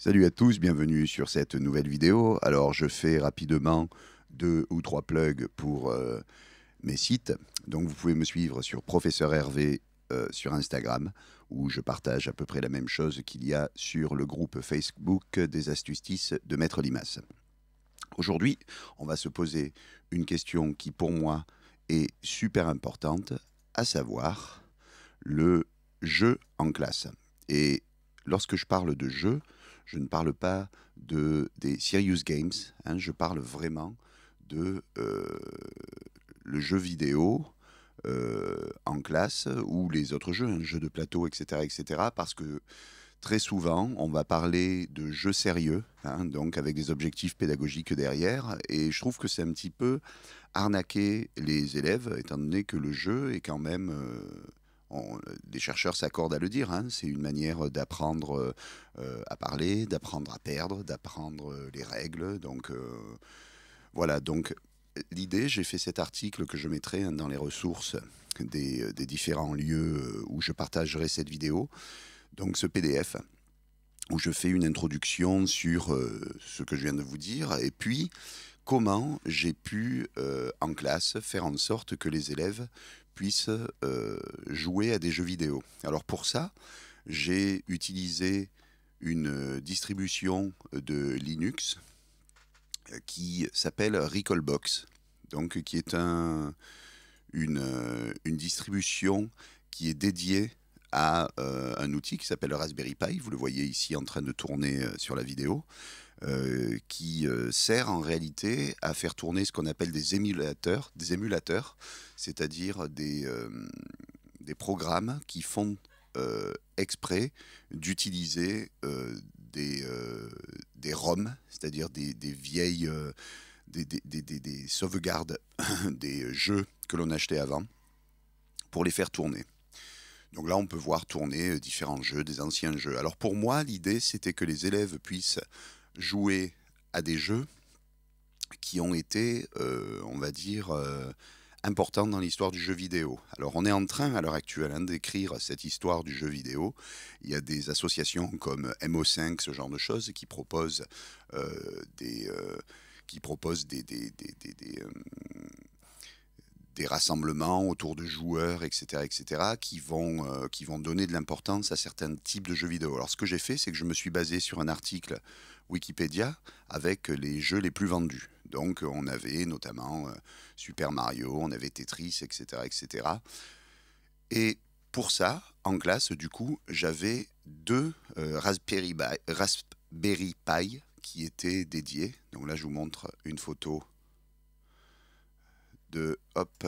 Salut à tous, bienvenue sur cette nouvelle vidéo. Alors je fais rapidement 2 ou 3 plugs pour mes sites. Donc vous pouvez me suivre sur Professeur Hervé sur Instagram, où je partage à peu près la même chose qu'il y a sur le groupe Facebook des astuces de Maître Limace. Aujourd'hui, on va se poser une question qui pour moi est super importante, à savoir le jeu en classe. Et lorsque je parle de jeu, je ne parle pas des serious games, hein, je parle vraiment de le jeu vidéo en classe ou les autres jeux, un jeu de plateau, etc., parce que très souvent, on va parler de jeux sérieux, hein, donc avec des objectifs pédagogiques derrière, et je trouve que c'est un petit peu arnaquer les élèves, étant donné que le jeu est quand même, les chercheurs s'accordent à le dire, hein, c'est une manière d'apprendre à parler, d'apprendre à perdre, d'apprendre les règles, donc voilà, donc l'idée, j'ai fait cet article que je mettrai hein, dans les ressources des différents lieux où je partagerai cette vidéo, donc ce PDF où je fais une introduction sur ce que je viens de vous dire, et puis comment j'ai pu, en classe, faire en sorte que les élèves puissent jouer à des jeux vidéo. Alors pour ça, j'ai utilisé une distribution de Linux qui s'appelle Recalbox, donc qui est une distribution qui est dédiée à un outil qui s'appelle le Raspberry Pi, vous le voyez ici en train de tourner sur la vidéo, qui sert en réalité à faire tourner ce qu'on appelle des émulateurs, c'est-à-dire des programmes qui font exprès d'utiliser des ROM, c'est-à-dire des vieilles des sauvegardes des jeux que l'on achetait avant pour les faire tourner. Donc là, on peut voir tourner différents jeux, des anciens jeux. Alors pour moi, l'idée, c'était que les élèves puissent jouer à des jeux qui ont été, on va dire, importants dans l'histoire du jeu vidéo. Alors on est en train à l'heure actuelle hein, d'écrire cette histoire du jeu vidéo. Il y a des associations comme MO5, ce genre de choses, qui proposent des... qui proposent des rassemblements autour de joueurs, etc., qui vont donner de l'importance à certains types de jeux vidéo. Alors ce que j'ai fait, c'est que je me suis basé sur un article Wikipédia avec les jeux les plus vendus. Donc on avait notamment Super Mario, on avait Tetris, etc. Et pour ça, en classe, du coup, j'avais 2 Raspberry Pi qui étaient dédiés. Donc là, je vous montre une photo de... Hop,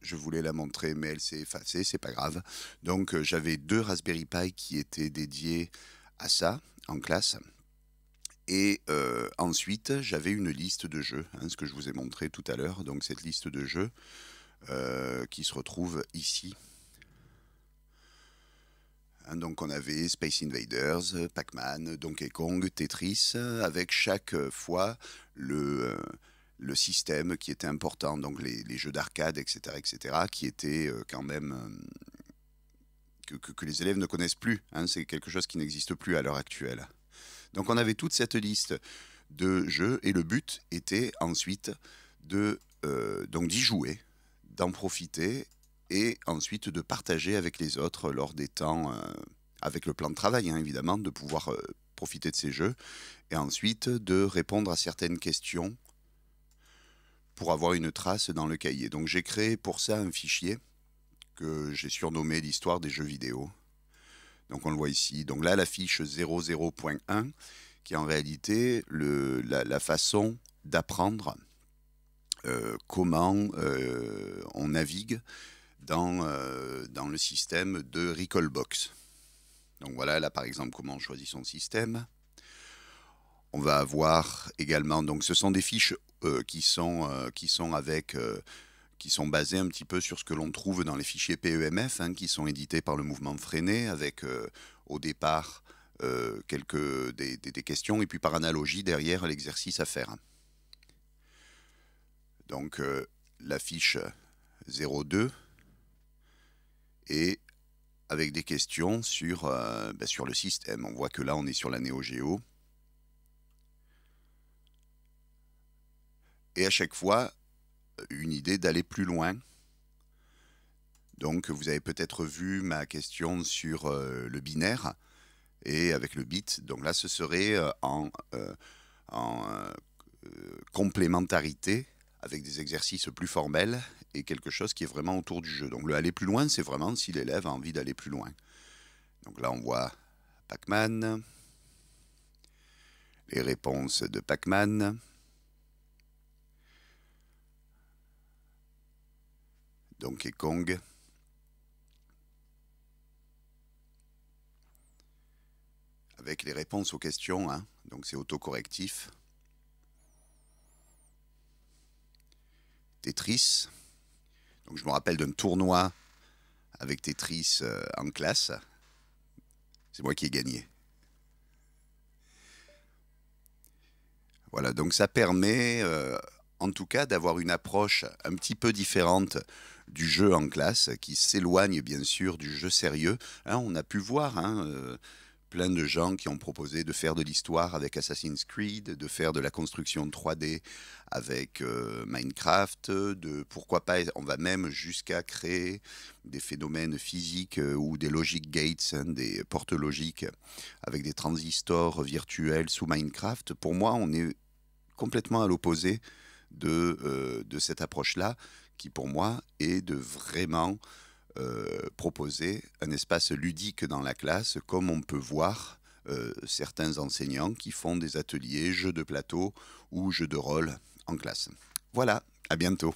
je voulais la montrer, mais elle s'est effacée, c'est pas grave. Donc j'avais 2 Raspberry Pi qui étaient dédiés à ça en classe. Et ensuite, j'avais une liste de jeux, hein, ce que je vous ai montré tout à l'heure. Donc cette liste de jeux qui se retrouve ici. Hein, donc on avait Space Invaders, Pac-Man, Donkey Kong, Tetris, avec chaque fois le système qui était important, donc les jeux d'arcade, etc., qui étaient quand même que les élèves ne connaissent plus. Hein, c'est quelque chose qui n'existe plus à l'heure actuelle. Donc on avait toute cette liste de jeux et le but était ensuite donc d'y jouer, d'en profiter et ensuite de partager avec les autres lors des temps, avec le plan de travail hein, évidemment, de pouvoir profiter de ces jeux et ensuite de répondre à certaines questions pour avoir une trace dans le cahier. Donc j'ai créé pour ça un fichier que j'ai surnommé l'histoire des jeux vidéo. Donc on le voit ici. Donc là la fiche 00.1 qui est en réalité la façon d'apprendre comment on navigue dans le système de Recalbox. Donc voilà là par exemple comment on choisit son système. On va avoir également, donc ce sont des fiches qui sont basées un petit peu sur ce que l'on trouve dans les fichiers PEMF, hein, qui sont édités par le mouvement Freinet, avec au départ des questions, et puis par analogie derrière l'exercice à faire. Donc la fiche 02 est avec des questions sur le système. On voit que là, on est sur la Neo Geo. Et à chaque fois, une idée d'aller plus loin. Donc, vous avez peut-être vu ma question sur le binaire et avec le bit. Donc là, ce serait en complémentarité avec des exercices plus formels et quelque chose qui est vraiment autour du jeu. Donc le aller plus loin, c'est vraiment si l'élève a envie d'aller plus loin. Donc là, on voit Pac-Man, les réponses de Pac-Man. Donkey Kong. Avec les réponses aux questions, hein. Donc c'est autocorrectif. Tetris. Donc je me rappelle d'un tournoi avec Tetris en classe. C'est moi qui ai gagné. Voilà, donc ça permet en tout cas d'avoir une approche un petit peu différente du jeu en classe, qui s'éloigne bien sûr du jeu sérieux. Hein, on a pu voir plein de gens qui ont proposé de faire de l'histoire avec Assassin's Creed, de faire de la construction 3D avec Minecraft, pourquoi pas, on va même jusqu'à créer des phénomènes physiques ou des logic gates, hein, des portes logiques avec des transistors virtuels sous Minecraft. Pour moi, on est complètement à l'opposé de cette approche-là, qui pour moi est de vraiment proposer un espace ludique dans la classe, comme on peut voir certains enseignants qui font des ateliers jeux de plateau ou jeux de rôle en classe. Voilà, à bientôt.